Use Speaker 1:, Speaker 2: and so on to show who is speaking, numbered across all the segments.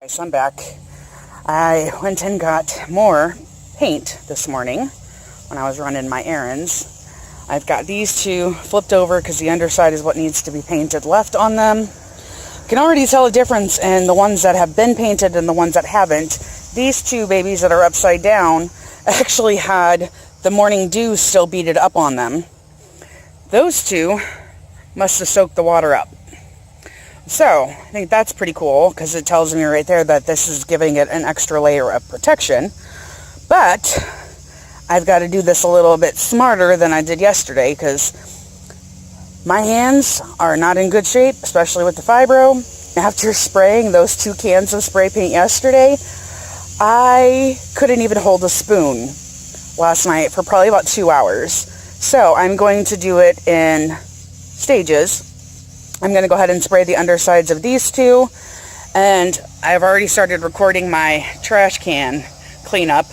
Speaker 1: So I'm back. I went and got more paint this morning when I was running my errands. I've got these two flipped over because the underside is what needs to be painted left on them. You can already tell a difference in the ones that have been painted and the ones that haven't. These two babies that are upside down actually had the morning dew still beaded up on them. Those two must have soaked the water up. So, I think that's pretty cool because it tells me right there that this is giving it an extra layer of protection. But I've got to do this a little bit smarter than I did yesterday because my hands are not in good shape, especially with the fibro. After spraying those 2 cans of spray paint yesterday, I couldn't even hold a spoon last night for probably about 2 hours. So I'm going to do it in stages. I'm going to go ahead and spray the undersides of these two, and I've already started recording my trash can cleanup.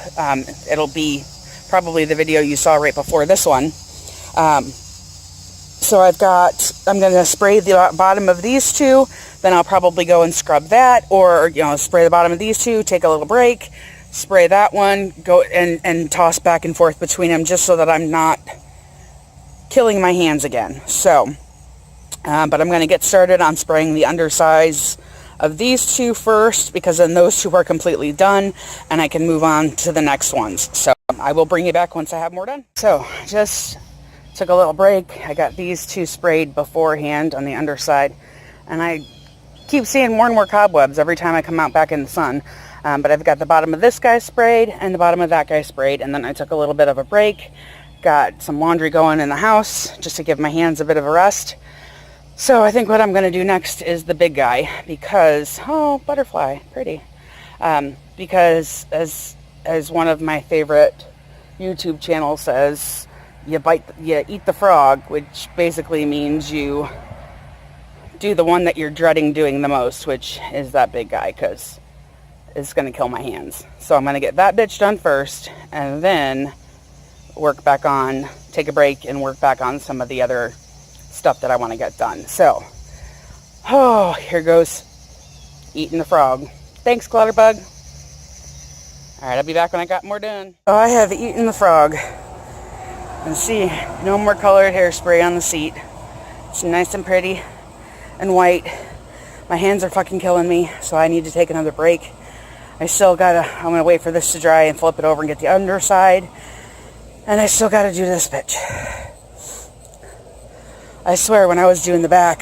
Speaker 1: It'll be probably the video you saw right before this one. So I'm going to spray the bottom of these two, then I'll probably go and scrub that, or, spray the bottom of these two, take a little break, spray that one, go and toss back and forth between them just so that I'm not killing my hands again. So, but I'm going to get started on spraying the undersides of these two first, because then those two are completely done and I can move on to the next ones. So I will bring you back once I have more done. So just took a little break. I got these two sprayed beforehand on the underside, and I keep seeing more and more cobwebs every time I come out back in the sun. But I've got the bottom of this guy sprayed and the bottom of that guy sprayed, and then I took a little bit of a break, got some laundry going in the house just to give my hands a bit of a rest. So I think what I'm going to do next is the big guy, because, oh, butterfly, pretty. Because as one of my favorite YouTube channels says, you eat the frog, which basically means you do the one that you're dreading doing the most, which is that big guy, because it's going to kill my hands. So I'm going to get that bitch done first, and then work back on, take a break, and work back on some of the other stuff that I want to get done. So, here goes eating the frog. Thanks, Clutterbug. Alright, I'll be back when I got more done. So I have eaten the frog. And see, no more colored hairspray on the seat. It's nice and pretty and white. My hands are fucking killing me, so I need to take another break. I'm gonna wait for this to dry and flip it over and get the underside. And I still gotta do this bitch. I swear, when I was doing the back,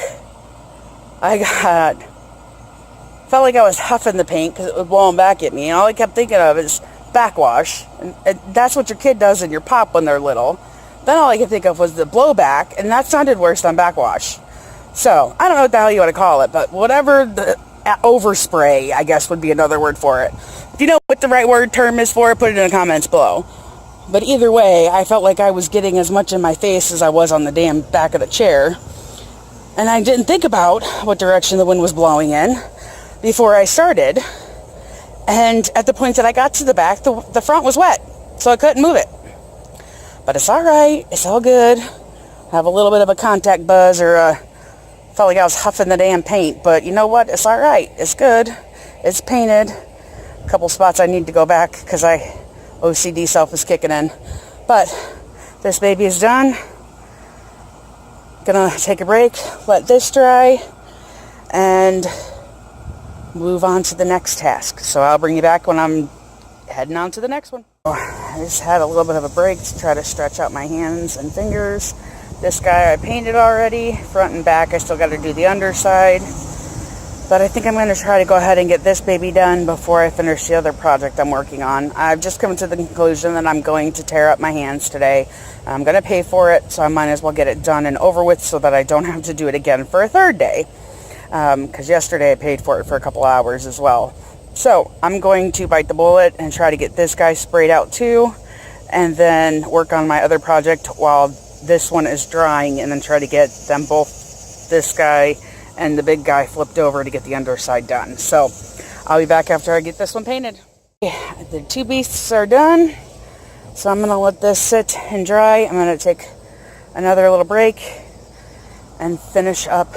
Speaker 1: felt like I was huffing the paint because it was blowing back at me, and all I kept thinking of is backwash, and that's what your kid does in your pop when they're little. Then all I could think of was the blowback, and that sounded worse than backwash. So, I don't know what the hell you want to call it, but whatever the overspray, I guess, would be another word for it. If you know what the right term is for it, put it in the comments below. But either way, I felt like I was getting as much in my face as I was on the damn back of the chair. And I didn't think about what direction the wind was blowing in before I started. And at the point that I got to the back, the front was wet, so I couldn't move it. But it's alright, it's all good. I have a little bit of a contact buzz, or felt like I was huffing the damn paint. But you know what? It's alright, it's good. It's painted. A couple spots I need to go back because OCD self is kicking in. But this baby is done. Gonna take a break, let this dry, and move on to the next task. So I'll bring you back when I'm heading on to the next one. I just had a little bit of a break to try to stretch out my hands and fingers. This guy I painted already, front and back. I still got to do the underside. But I think I'm going to try to go ahead and get this baby done before I finish the other project I'm working on. I've just come to the conclusion that I'm going to tear up my hands today. I'm going to pay for it, so I might as well get it done and over with so that I don't have to do it again for a third day. Because yesterday I paid for it for a couple hours as well. So I'm going to bite the bullet and try to get this guy sprayed out too, and then work on my other project while this one is drying, and then try to get them both, this guy and the big guy, flipped over to get the underside done. So I'll be back after I get this one painted. The two beasts are done, so I'm going to let this sit and dry. I'm going to take another little break and finish up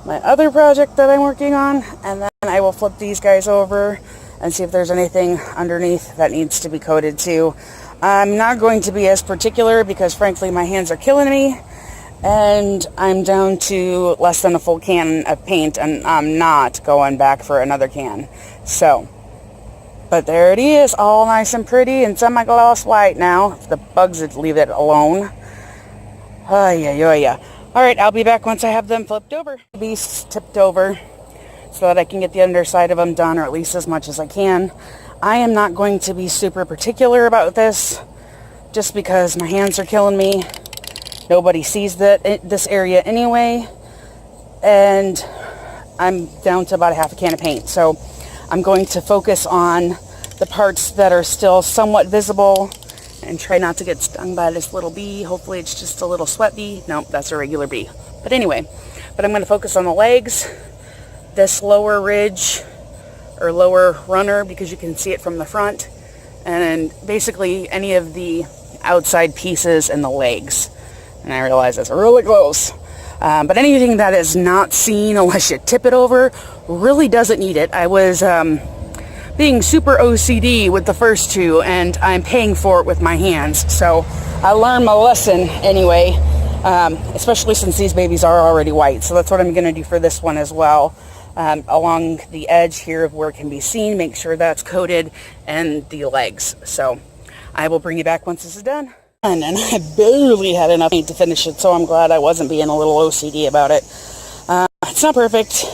Speaker 1: my other project that I'm working on, and then I will flip these guys over and see if there's anything underneath that needs to be coated too. I'm not going to be as particular because frankly my hands are killing me, and I'm down to less than a full can of paint, and I'm not going back for another can. So, but there it is, all nice and pretty and semi-gloss white now. If the bugs would leave it alone. Oh yeah. Alright, I'll be back once I have them flipped over. Beasts tipped over so that I can get the underside of them done, or at least as much as I can. I am not going to be super particular about this just because my hands are killing me. Nobody sees this area anyway, and I'm down to about a half a can of paint. So I'm going to focus on the parts that are still somewhat visible and try not to get stung by this little bee. Hopefully it's just a little sweat bee. Nope, that's a regular bee. But anyway, I'm going to focus on the legs, this lower ridge or lower runner because you can see it from the front, and then basically any of the outside pieces and the legs. And I realize that's really close. But anything that is not seen unless you tip it over really doesn't need it. I was being super OCD with the first two, and I'm paying for it with my hands. So I learned my lesson anyway, especially since these babies are already white. So that's what I'm going to do for this one as well. Along the edge here of where it can be seen, make sure that's coated, and the legs. So I will bring you back once this is done. And I barely had enough paint to finish it, so I'm glad I wasn't being a little OCD about it. It's not perfect,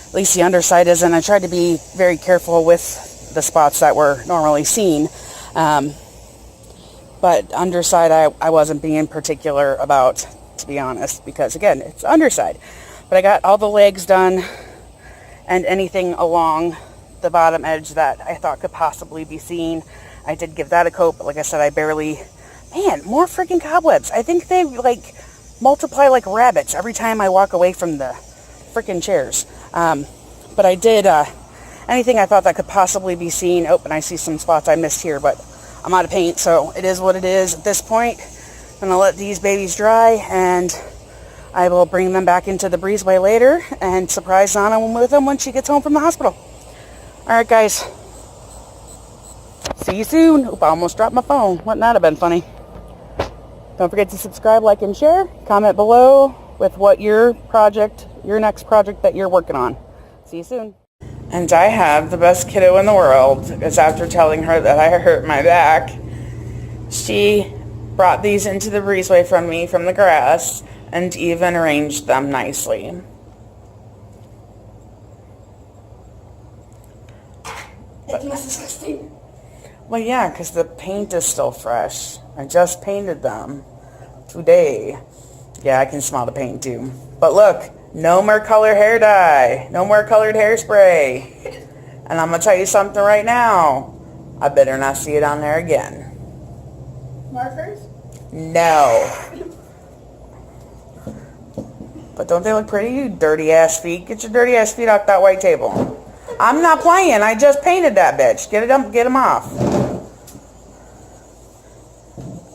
Speaker 1: at least the underside isn't. I tried to be very careful with the spots that were normally seen, but underside I wasn't being particular about, to be honest, because again, it's underside. But I got all the legs done and anything along the bottom edge that I thought could possibly be seen. I did give that a coat, but like I said, I barely... Man, more freaking cobwebs. I think they, like, multiply like rabbits every time I walk away from the freaking chairs. But I did anything I thought that could possibly be seen. Oh, and I see some spots I missed here, but I'm out of paint, so it is what it is at this point. I'm going to let these babies dry, and I will bring them back into the breezeway later and surprise Anna with them when she gets home from the hospital. Alright, guys. See you soon. Oop, I almost dropped my phone. Wouldn't that have been funny? Don't forget to subscribe, like, and share. Comment below with what your next project that you're working on. See you soon. And I have the best kiddo in the world, because after telling her that I hurt my back, she brought these into the breezeway from me from the grass and even arranged them nicely.
Speaker 2: It's disgusting.
Speaker 1: Well, yeah, because the paint is still fresh. I just painted them today. Yeah, I can smell the paint too. But look, no more color hair dye. No more colored hairspray. And I'm going to tell you something right now. I better not see it on there again.
Speaker 2: Markers?
Speaker 1: No. But don't they look pretty, you dirty ass feet? Get your dirty ass feet off that white table. I'm not playing. I just painted that bitch. Get them off.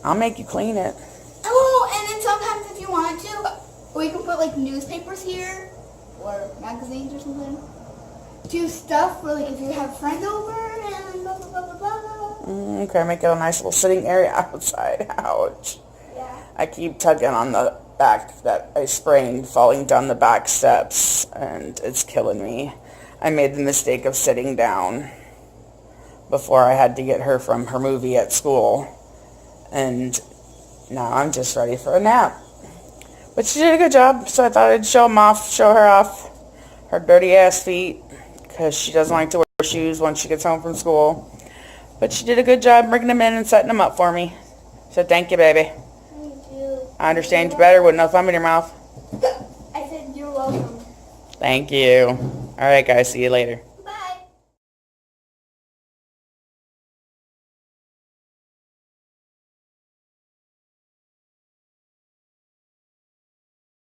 Speaker 1: I'll make you clean it.
Speaker 2: Oh, and then sometimes if you want to, we can put like newspapers here or magazines or something. Do stuff for like if you have friends over and blah blah blah blah blah.
Speaker 1: Okay, make it a nice little sitting area outside. Ouch.
Speaker 2: Yeah.
Speaker 1: I keep tugging on the back that I sprained falling down the back steps, and it's killing me. I made the mistake of sitting down before I had to get her from her movie at school. And now I'm just ready for a nap. But she did a good job, so I thought I'd show her off her dirty ass feet, because she doesn't like to wear shoes once she gets home from school. But she did a good job bringing them in and setting them up for me. So thank you, baby.
Speaker 2: Thank you.
Speaker 1: I understand you better with no thumb in your mouth.
Speaker 2: I said you're welcome.
Speaker 1: Thank you. Alright, guys, see you later.